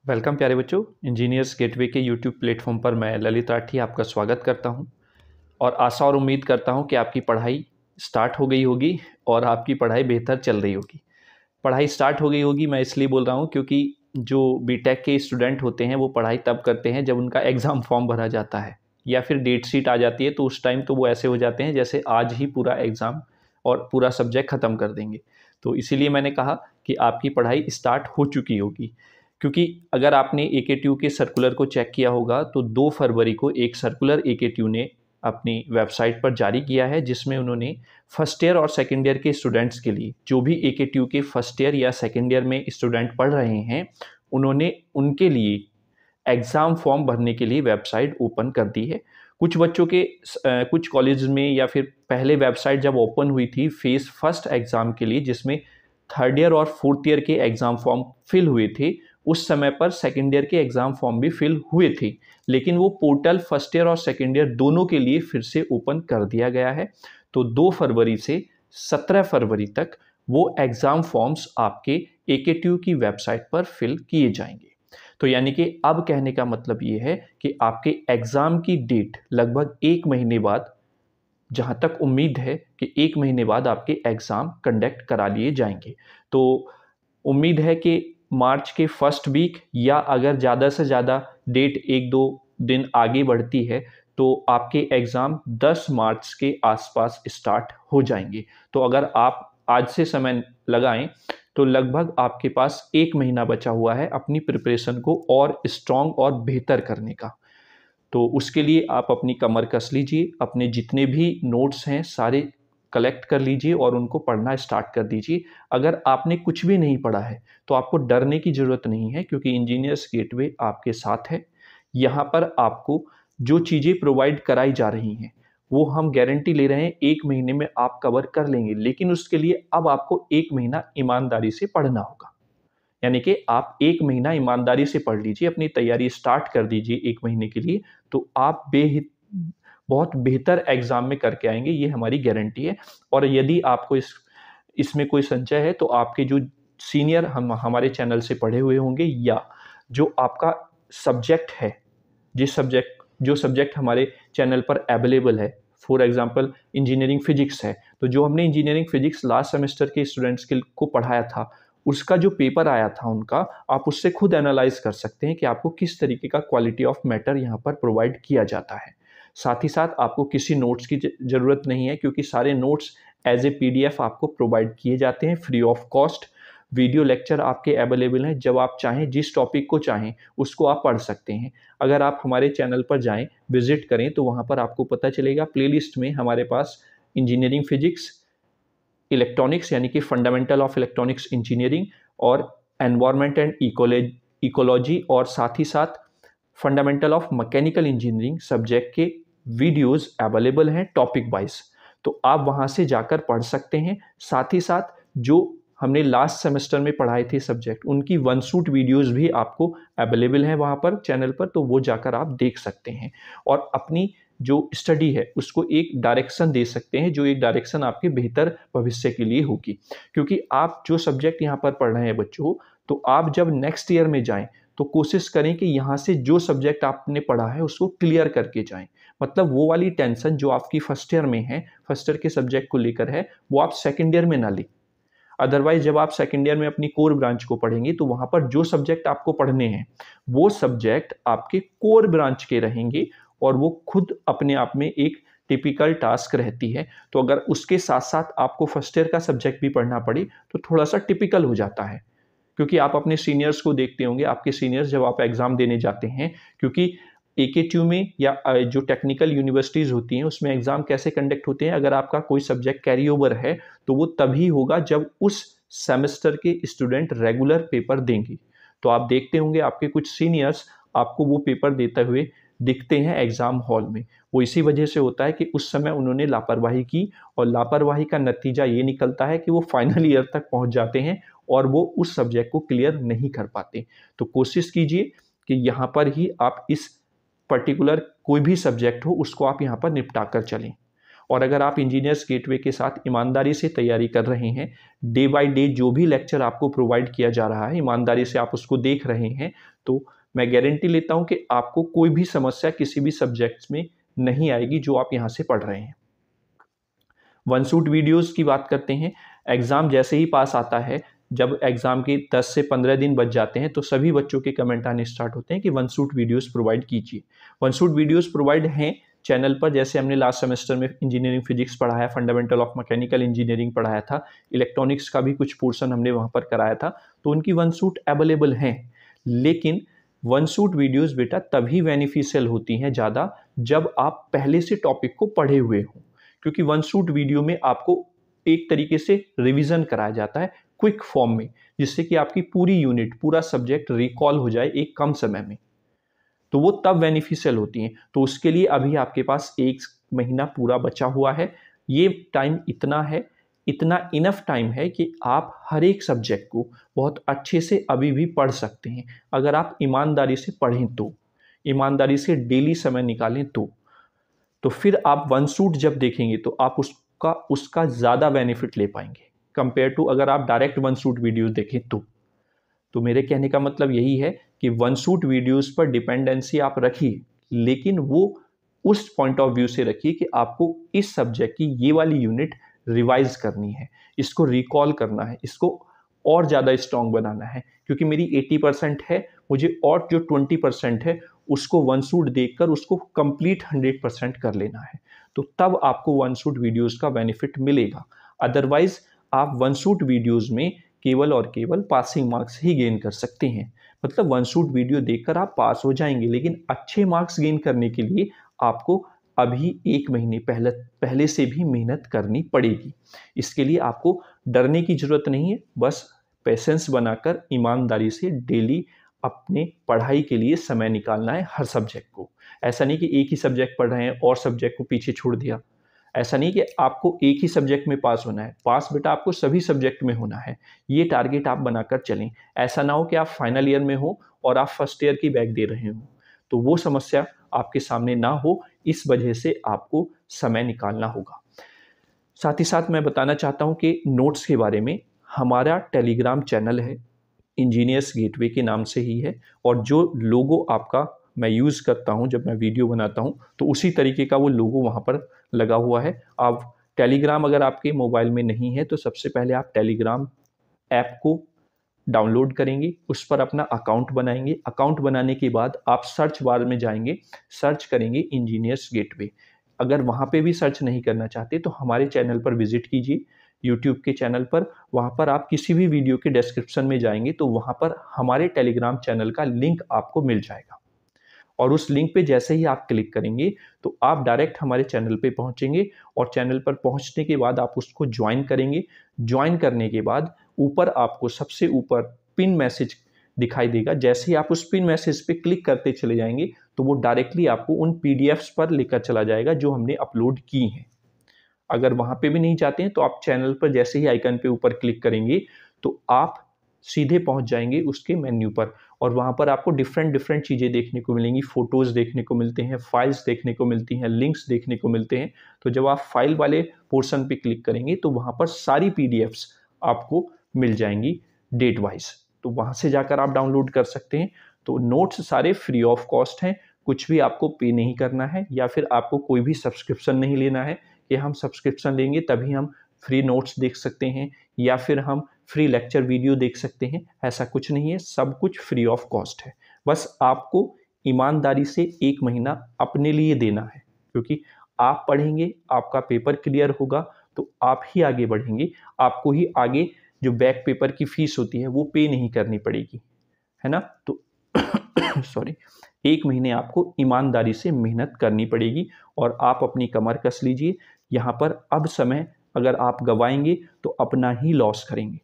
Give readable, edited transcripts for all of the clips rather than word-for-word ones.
Welcome प्यारे बच्चों। Engineers gateway के यूट्यूब प्लेटफॉर्म पर मैं ललित राठी आपका स्वागत करता हूं और आशा और उम्मीद करता हूं कि आपकी पढ़ाई स्टार्ट हो गई होगी और आपकी पढ़ाई बेहतर चल रही होगी। पढ़ाई स्टार्ट हो गई होगी मैं इसलिए बोल रहा हूं क्योंकि जो बीटेक के स्टूडेंट होते हैं वो पढ़ाई तब करते हैं जब उनका एग्ज़ाम फॉर्म भरा जाता है या फिर डेट शीट आ जाती है, तो उस टाइम तो वो ऐसे हो जाते हैं जैसे आज ही पूरा एग्ज़ाम और पूरा सब्जेक्ट ख़त्म कर देंगे। तो इसीलिए मैंने कहा कि आपकी पढ़ाई स्टार्ट हो चुकी होगी, क्योंकि अगर आपने AKTU के सर्कुलर को चेक किया होगा तो 2 फरवरी को एक सर्कुलर AKTU ने अपनी वेबसाइट पर जारी किया है, जिसमें उन्होंने फर्स्ट ईयर और सेकेंड ईयर के स्टूडेंट्स के लिए, जो भी AKTU के फर्स्ट ईयर या सेकेंड ईयर में स्टूडेंट पढ़ रहे हैं, उन्होंने उनके लिए एग्ज़ाम फॉर्म भरने के लिए वेबसाइट ओपन कर दी है। कुछ बच्चों के कुछ कॉलेज में या फिर पहले वेबसाइट जब ओपन हुई थी फेज़ फर्स्ट एग्ज़ाम के लिए, जिसमें थर्ड ईयर और फोर्थ ईयर के एग्ज़ाम फॉर्म फिल हुए थे, उस समय पर सेकेंड ईयर के एग्ज़ाम फॉर्म भी फिल हुए थे, लेकिन वो पोर्टल फर्स्ट ईयर और सेकेंड ईयर दोनों के लिए फिर से ओपन कर दिया गया है। तो 2 फरवरी से 17 फरवरी तक वो एग्ज़ाम फॉर्म्स आपके AKTU की वेबसाइट पर फिल किए जाएंगे। तो यानी कि अब कहने का मतलब ये है कि आपके एग्ज़ाम की डेट लगभग 1 महीने बाद, जहाँ तक उम्मीद है कि 1 महीने बाद आपके एग्ज़ाम कंडक्ट करा लिए जाएंगे। तो उम्मीद है कि मार्च के फर्स्ट वीक या अगर ज़्यादा से ज़्यादा डेट 1-2 दिन आगे बढ़ती है तो आपके एग्ज़ाम 10 मार्च के आसपास स्टार्ट हो जाएंगे। तो अगर आप आज से समय लगाएं तो लगभग आपके पास 1 महीना बचा हुआ है अपनी प्रिपरेशन को और स्ट्रॉन्ग और बेहतर करने का। तो उसके लिए आप अपनी कमर कस लीजिए, अपने जितने भी नोट्स हैं सारे कलेक्ट कर लीजिए और उनको पढ़ना स्टार्ट कर दीजिए। अगर आपने कुछ भी नहीं पढ़ा है तो आपको डरने की ज़रूरत नहीं है, क्योंकि इंजीनियर्स गेटवे आपके साथ है। यहाँ पर आपको जो चीज़ें प्रोवाइड कराई जा रही हैं वो हम गारंटी ले रहे हैं 1 महीने में आप कवर कर लेंगे, लेकिन उसके लिए अब आपको 1 महीना ईमानदारी से पढ़ना होगा। यानी कि आप 1 महीना ईमानदारी से पढ़ लीजिए, अपनी तैयारी स्टार्ट कर दीजिए 1 महीने के लिए, तो आप बहुत बेहतर एग्ज़ाम में करके आएँगे, ये हमारी गारंटी है। और यदि आपको इसमें कोई संशय है तो आपके जो सीनियर हमारे चैनल से पढ़े हुए होंगे, या जो आपका सब्जेक्ट है, जो सब्जेक्ट हमारे चैनल पर अवेलेबल है, फॉर एग्जांपल इंजीनियरिंग फिजिक्स है, तो जो हमने इंजीनियरिंग फिजिक्स लास्ट सेमेस्टर के स्टूडेंट्स के को पढ़ाया था, उसका जो पेपर आया था उनका, आप उससे खुद एनालाइज कर सकते हैं कि आपको किस तरीके का क्वालिटी ऑफ मैटर यहाँ पर प्रोवाइड किया जाता है। साथ ही साथ आपको किसी नोट्स की ज़रूरत नहीं है, क्योंकि सारे नोट्स एज ए PDF आपको प्रोवाइड किए जाते हैं free of cost. Video lecture आपके अवेलेबल हैं, जब आप चाहें जिस टॉपिक को चाहें उसको आप पढ़ सकते हैं। अगर आप हमारे चैनल पर जाएं, विजिट करें, तो वहाँ पर आपको पता चलेगा प्लेलिस्ट में हमारे पास इंजीनियरिंग फिजिक्स, इलेक्ट्रॉनिक्स यानी कि फंडामेंटल ऑफ इलेक्ट्रॉनिक्स इंजीनियरिंग, और एनवायरनमेंट एंड इकोलॉजी, और साथ ही साथ fundamental of mechanical engineering subject के वीडियोस अवेलेबल हैं टॉपिक वाइज। तो आप वहाँ से जाकर पढ़ सकते हैं। साथ ही साथ जो हमने लास्ट सेमेस्टर में पढ़ाए थे सब्जेक्ट, उनकी वन शूट वीडियोस भी आपको अवेलेबल हैं वहाँ पर चैनल पर, तो वो जाकर आप देख सकते हैं और अपनी जो स्टडी है उसको एक डायरेक्शन दे सकते हैं, जो एक डायरेक्शन आपके बेहतर भविष्य के लिए होगी। क्योंकि आप जो सब्जेक्ट यहाँ पर पढ़ रहे हैं बच्चों, तो आप जब नेक्स्ट ईयर में जाएं तो कोशिश करें कि यहाँ से जो सब्जेक्ट आपने पढ़ा है उसको क्लियर करके जाएं। मतलब वो वाली टेंशन जो आपकी फर्स्ट ईयर में है, फर्स्ट ईयर के सब्जेक्ट को लेकर है, वो आप सेकेंड ईयर में ना लें। अदरवाइज जब आप सेकेंड ईयर में अपनी कोर ब्रांच को पढ़ेंगे तो वहाँ पर जो सब्जेक्ट आपको पढ़ने हैं वो सब्जेक्ट आपके कोर ब्रांच के रहेंगे, और वो खुद अपने आप में एक टिपिकल टास्क रहती है। तो अगर उसके साथ साथ आपको फर्स्ट ईयर का सब्जेक्ट भी पढ़ना पड़े तो थोड़ा सा टिपिकल हो जाता है, क्योंकि आप अपने सीनियर्स को देखते होंगे, आपके सीनियर्स जब आप एग्ज़ाम देने जाते हैं, क्योंकि AKTU में या जो टेक्निकल यूनिवर्सिटीज़ होती हैं उसमें एग्ज़ाम कैसे कंडक्ट होते हैं, अगर आपका कोई सब्जेक्ट कैरी ओवर है तो वो तभी होगा जब उस सेमेस्टर के स्टूडेंट रेगुलर पेपर देंगे। तो आप देखते होंगे आपके कुछ सीनियर्स आपको वो पेपर देते हुए दिखते हैं एग्ज़ाम हॉल में। वो इसी वजह से होता है कि उस समय उन्होंने लापरवाही की, और लापरवाही का नतीजा ये निकलता है कि वो फाइनल ईयर तक पहुंच जाते हैं और वो उस सब्जेक्ट को क्लियर नहीं कर पाते। तो कोशिश कीजिए कि यहाँ पर ही आप इस पर्टिकुलर कोई भी सब्जेक्ट हो उसको आप यहाँ पर निपटा कर चलें। और अगर आप इंजीनियर्स गेटवे के साथ ईमानदारी से तैयारी कर रहे हैं, डे बाय डे जो भी लेक्चर आपको प्रोवाइड किया जा रहा है ईमानदारी से आप उसको देख रहे हैं, तो मैं गारंटी लेता हूं कि आपको कोई भी समस्या किसी भी सब्जेक्ट्स में नहीं आएगी जो आप यहाँ से पढ़ रहे हैं। वन शूट वीडियोस की बात करते हैं। एग्ज़ाम जैसे ही पास आता है, जब एग्ज़ाम के 10 से 15 दिन बच जाते हैं, तो सभी बच्चों के कमेंट आने स्टार्ट होते हैं कि वन शूट वीडियोस प्रोवाइड कीजिए। वन शूट वीडियोस प्रोवाइड हैं चैनल पर, जैसे हमने लास्ट सेमेस्टर में इंजीनियरिंग फिजिक्स पढ़ाया, फंडामेंटल ऑफ मैकेनिकल इंजीनियरिंग पढ़ाया था, इलेक्ट्रॉनिक्स का भी कुछ पोर्शन हमने वहाँ पर कराया था, तो उनकी वन शूट अवेलेबल हैं। लेकिन वन शूट वीडियोज़ बेटा तभी बेनिफिशियल होती हैं ज़्यादा जब आप पहले से टॉपिक को पढ़े हुए हों, क्योंकि वन शूट वीडियो में आपको एक तरीके से रिवीजन कराया जाता है क्विक फॉर्म में, जिससे कि आपकी पूरी यूनिट, पूरा सब्जेक्ट रिकॉल हो जाए एक कम समय में, तो वो तब बेनिफिशियल होती हैं। तो उसके लिए अभी आपके पास 1 महीना पूरा बचा हुआ है। ये टाइम इतना है, इतना इनफ टाइम है कि आप हर एक सब्जेक्ट को बहुत अच्छे से अभी भी पढ़ सकते हैं, अगर आप ईमानदारी से पढ़ें तो, ईमानदारी से डेली समय निकालें तो फिर आप वन शूट जब देखेंगे तो आप उसका ज़्यादा बेनिफिट ले पाएंगे कंपेयर टू अगर आप डायरेक्ट वन शूट वीडियोस देखें तो मेरे कहने का मतलब यही है कि वन शूट वीडियोस पर डिपेंडेंसी आप रखिए, लेकिन वो उस पॉइंट ऑफ व्यू से रखिए कि आपको इस सब्जेक्ट की ये वाली यूनिट रिवाइज करनी है, इसको रिकॉल करना है, इसको और ज़्यादा स्ट्रॉन्ग बनाना है, क्योंकि मेरी 80% है, मुझे और जो 20% है उसको वन शूट देखकर उसको कंप्लीट 100% कर लेना है। तो तब आपको वन शूट वीडियोस का बेनिफिट मिलेगा। अदरवाइज आप वन शूट वीडियोस में केवल और केवल पासिंग मार्क्स ही गेन कर सकते हैं। मतलब वन शूट वीडियो देखकर आप पास हो जाएंगे, लेकिन अच्छे मार्क्स गेन करने के लिए आपको अभी 1 महीने पहले से भी मेहनत करनी पड़ेगी। इसके लिए आपको डरने की जरूरत नहीं है, बस पेशेंस बनाकर ईमानदारी से डेली अपने पढ़ाई के लिए समय निकालना है हर सब्जेक्ट को। ऐसा नहीं कि एक ही सब्जेक्ट पढ़ रहे हैं और सब्जेक्ट को पीछे छोड़ दिया। ऐसा नहीं कि आपको एक ही सब्जेक्ट में पास होना है, पास बेटा आपको सभी सब्जेक्ट में होना है। ये टारगेट आप बनाकर चलें। ऐसा ना हो कि आप फाइनल ईयर में हो और आप फर्स्ट ईयर की बैग दे रहे हो, तो वो समस्या आपके सामने ना हो, इस वजह से आपको समय निकालना होगा। साथ ही साथ मैं बताना चाहता हूँ कि नोट्स के बारे में हमारा टेलीग्राम चैनल है, इंजीनियर्स गेटवे के नाम से ही है, और जो लोगो आपका मैं यूज़ करता हूं जब मैं वीडियो बनाता हूं, तो उसी तरीके का वो लोगो वहां पर लगा हुआ है। आप टेलीग्राम अगर आपके मोबाइल में नहीं है तो सबसे पहले आप टेलीग्राम ऐप को डाउनलोड करेंगे, उस पर अपना अकाउंट बनाएंगे। अकाउंट बनाने के बाद आप सर्च बार में जाएंगे, सर्च करेंगे इंजीनियर्स गेटवे। अगर वहाँ पे भी सर्च नहीं करना चाहते तो हमारे चैनल पर विजिट कीजिए, यूट्यूब के चैनल पर। वहाँ पर आप किसी भी वीडियो के डिस्क्रिप्शन में जाएंगे तो वहाँ पर हमारे टेलीग्राम चैनल का लिंक आपको मिल जाएगा, और उस लिंक पे जैसे ही आप क्लिक करेंगे तो आप डायरेक्ट हमारे चैनल पे पहुंचेंगे, और चैनल पर पहुंचने के बाद आप उसको ज्वाइन करेंगे। ज्वाइन करने के बाद ऊपर आपको सबसे ऊपर पिन मैसेज दिखाई देगा। जैसे ही आप उस पिन मैसेज पे क्लिक करते चले जाएंगे तो वो डायरेक्टली आपको उन पीडीएफ्स पर लेकर चला जाएगा जो हमने अपलोड की हैं। अगर वहाँ पे भी नहीं जाते हैं तो आप चैनल पर जैसे ही आइकन पे ऊपर क्लिक करेंगे तो आप सीधे पहुंच जाएंगे उसके मेन्यू पर, और वहाँ पर आपको डिफरेंट चीज़ें देखने को मिलेंगी। फ़ोटोज़ देखने को मिलते हैं, फाइल्स देखने को मिलती हैं, लिंक्स देखने को मिलते हैं। तो जब आप फाइल वाले पोर्शन पे क्लिक करेंगे तो वहाँ पर सारी पीडीएफ्स आपको मिल जाएंगी डेट वाइज, तो वहाँ से जाकर आप डाउनलोड कर सकते हैं। तो नोट्स सारे फ्री ऑफ कॉस्ट हैं, कुछ भी आपको पे नहीं करना है, या फिर आपको कोई भी सब्सक्रिप्शन नहीं लेना है कि हम सब्सक्रिप्शन लेंगे तभी हम फ्री नोट्स देख सकते हैं या फिर हम फ्री लेक्चर वीडियो देख सकते हैं। ऐसा कुछ नहीं है, सब कुछ फ्री ऑफ कॉस्ट है। बस आपको ईमानदारी से 1 महीना अपने लिए देना है, क्योंकि आप पढ़ेंगे, आपका पेपर क्लियर होगा तो आप ही आगे बढ़ेंगे। आपको ही आगे जो बैक पेपर की फीस होती है वो पे नहीं करनी पड़ेगी, है ना। तो सॉरी, 1 महीने आपको ईमानदारी से मेहनत करनी पड़ेगी और आप अपनी कमर कस लीजिए। यहाँ पर अब समय अगर आप गवाएंगे तो अपना ही लॉस करेंगे,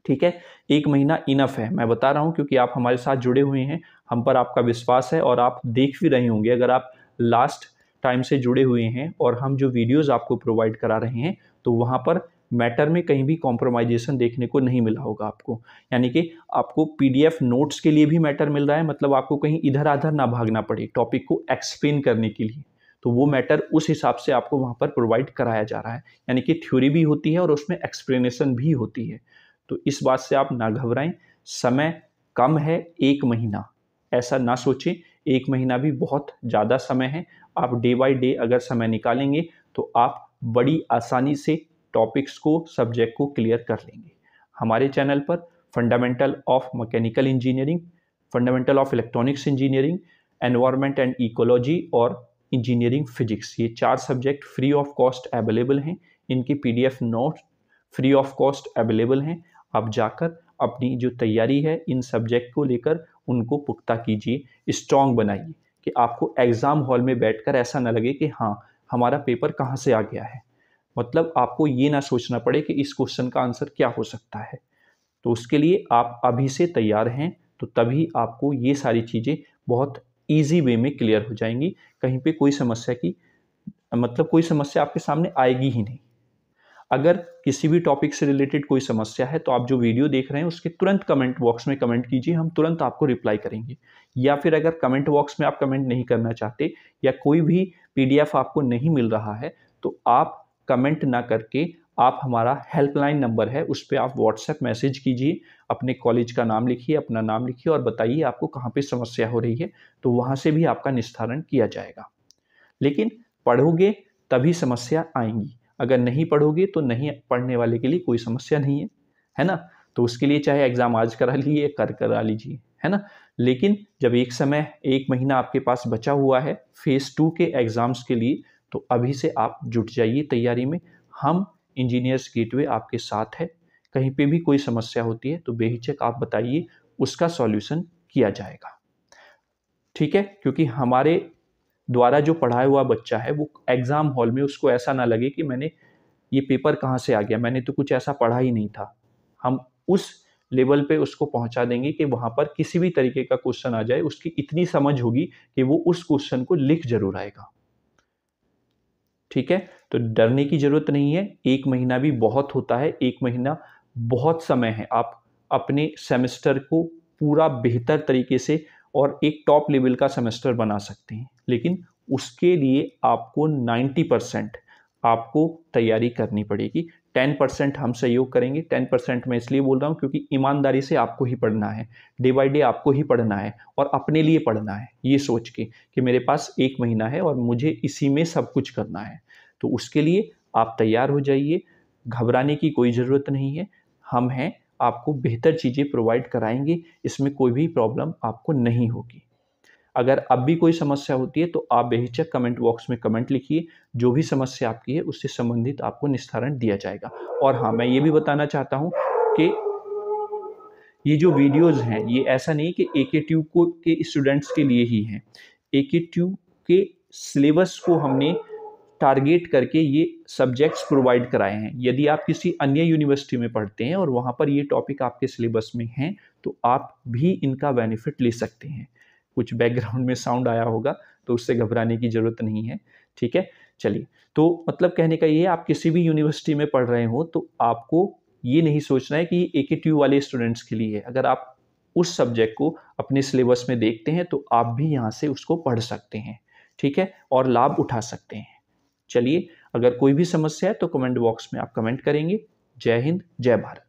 ठीक है। 1 महीना इनफ है, मैं बता रहा हूँ, क्योंकि आप हमारे साथ जुड़े हुए हैं, हम पर आपका विश्वास है और आप देख भी रहे होंगे। अगर आप लास्ट टाइम से जुड़े हुए हैं और हम जो वीडियोस आपको प्रोवाइड करा रहे हैं तो वहाँ पर मैटर में कहीं भी कॉम्प्रोमाइजेशन देखने को नहीं मिला होगा आपको। यानी कि आपको पीडीएफ नोट्स के लिए भी मैटर मिल रहा है, मतलब आपको कहीं इधर उधर ना भागना पड़े टॉपिक को एक्सप्लेन करने के लिए। तो वो मैटर उस हिसाब से आपको वहाँ पर प्रोवाइड कराया जा रहा है, यानी कि थ्योरी भी होती है और उसमें एक्सप्लेनेशन भी होती है। तो इस बात से आप ना घबराएं। समय कम है, 1 महीना, ऐसा ना सोचें, 1 महीना भी बहुत ज़्यादा समय है। आप डे बाय डे अगर समय निकालेंगे तो आप बड़ी आसानी से टॉपिक्स को, सब्जेक्ट को क्लियर कर लेंगे। हमारे चैनल पर fundamental of mechanical engineering, fundamental of electronics engineering, environment and ecology और इंजीनियरिंग फिजिक्स, ये 4 subject free of cost available हैं। इनकी PDF note free of cost available हैं। आप जाकर अपनी जो तैयारी है इन सब्जेक्ट को लेकर उनको पुख्ता कीजिए, स्ट्रॉन्ग बनाइए, कि आपको एग्ज़ाम हॉल में बैठकर ऐसा ना लगे कि हाँ हमारा पेपर कहाँ से आ गया है। मतलब आपको ये ना सोचना पड़े कि इस क्वेश्चन का आंसर क्या हो सकता है। तो उसके लिए आप अभी से तैयार हैं, तो तभी आपको ये सारी चीज़ें बहुत ईजी वे में क्लियर हो जाएंगी। कहीं पे कोई समस्या की मतलब कोई समस्या आपके सामने आएगी ही नहीं। अगर किसी भी टॉपिक से रिलेटेड कोई समस्या है तो आप जो वीडियो देख रहे हैं उसके तुरंत कमेंट बॉक्स में कमेंट कीजिए, हम तुरंत आपको रिप्लाई करेंगे। या फिर अगर कमेंट बॉक्स में आप कमेंट नहीं करना चाहते या कोई भी PDF आपको नहीं मिल रहा है तो आप कमेंट ना करके आप हमारा हेल्पलाइन नंबर है उस पर आप व्हाट्सएप मैसेज कीजिए, अपने कॉलेज का नाम लिखिए, अपना नाम लिखिए और बताइए आपको कहाँ पे समस्या हो रही है, तो वहाँ से भी आपका निस्तारण किया जाएगा। लेकिन पढ़ोगे तभी समस्या आएंगी, अगर नहीं पढ़ोगे तो नहीं पढ़ने वाले के लिए कोई समस्या नहीं है ना। तो उसके लिए चाहे एग्ज़ाम आज करा लीजिए करा लीजिए, है ना। लेकिन जब एक महीना आपके पास बचा हुआ है फेज़ 2 के एग्ज़ाम्स के लिए, तो अभी से आप जुट जाइए तैयारी में। हम इंजीनियर्स गेटवे आपके साथ है। कहीं पे भी कोई समस्या होती है तो बेहिचक आप बताइए, उसका सॉल्यूशन किया जाएगा, ठीक है। क्योंकि हमारे द्वारा जो पढ़ाया हुआ बच्चा है वो एग्ज़ाम हॉल में उसको ऐसा ना लगे कि मैंने ये पेपर कहाँ से आ गया, मैंने तो कुछ ऐसा पढ़ा ही नहीं था। हम उस लेवल पे उसको पहुंचा देंगे कि वहाँ पर किसी भी तरीके का क्वेश्चन आ जाए उसकी इतनी समझ होगी कि वो उस क्वेश्चन को लिख जरूर आएगा, ठीक है। तो डरने की जरूरत नहीं है, 1 महीना भी बहुत होता है, 1 महीना बहुत समय है। आप अपने सेमेस्टर को पूरा बेहतर तरीके से और एक टॉप लेवल का सेमेस्टर बना सकते हैं, लेकिन उसके लिए आपको 90% आपको तैयारी करनी पड़ेगी। 10% हम सहयोग करेंगे। 10% मैं इसलिए बोल रहा हूँ क्योंकि ईमानदारी से आपको ही पढ़ना है, डे बाय डे आपको ही पढ़ना है और अपने लिए पढ़ना है, ये सोच के कि मेरे पास 1 महीना है और मुझे इसी में सब कुछ करना है। तो उसके लिए आप तैयार हो जाइए, घबराने की कोई ज़रूरत नहीं है। हम हैं, आपको बेहतर चीज़ें प्रोवाइड कराएंगे, इसमें कोई भी प्रॉब्लम आपको नहीं होगी। अगर अब भी कोई समस्या होती है तो आप बेहिचक कमेंट बॉक्स में कमेंट लिखिए, जो भी समस्या आपकी है उससे संबंधित आपको निस्तारण दिया जाएगा। और हाँ, मैं ये भी बताना चाहता हूँ कि ये जो वीडियोज़ हैं ये ऐसा नहीं कि AK ट्यूब को के स्टूडेंट्स के लिए ही हैं। AK ट्यूब के सिलेबस को हमने टारगेट करके ये सब्जेक्ट्स प्रोवाइड कराए हैं। यदि आप किसी अन्य यूनिवर्सिटी में पढ़ते हैं और वहाँ पर ये टॉपिक आपके सिलेबस में हैं तो आप भी इनका बेनिफिट ले सकते हैं। कुछ बैकग्राउंड में साउंड आया होगा तो उससे घबराने की ज़रूरत नहीं है, ठीक है। चलिए, तो मतलब कहने का ये है, आप किसी भी यूनिवर्सिटी में पढ़ रहे हो तो आपको ये नहीं सोचना है कि AK ट्यूब वाले स्टूडेंट्स के लिए है। अगर आप उस सब्जेक्ट को अपने सिलेबस में देखते हैं तो आप भी यहाँ से उसको पढ़ सकते हैं, ठीक है, और लाभ उठा सकते हैं। चलिए, अगर कोई भी समस्या है तो कमेंट बॉक्स में आप कमेंट करेंगे। जय हिंद, जय भारत।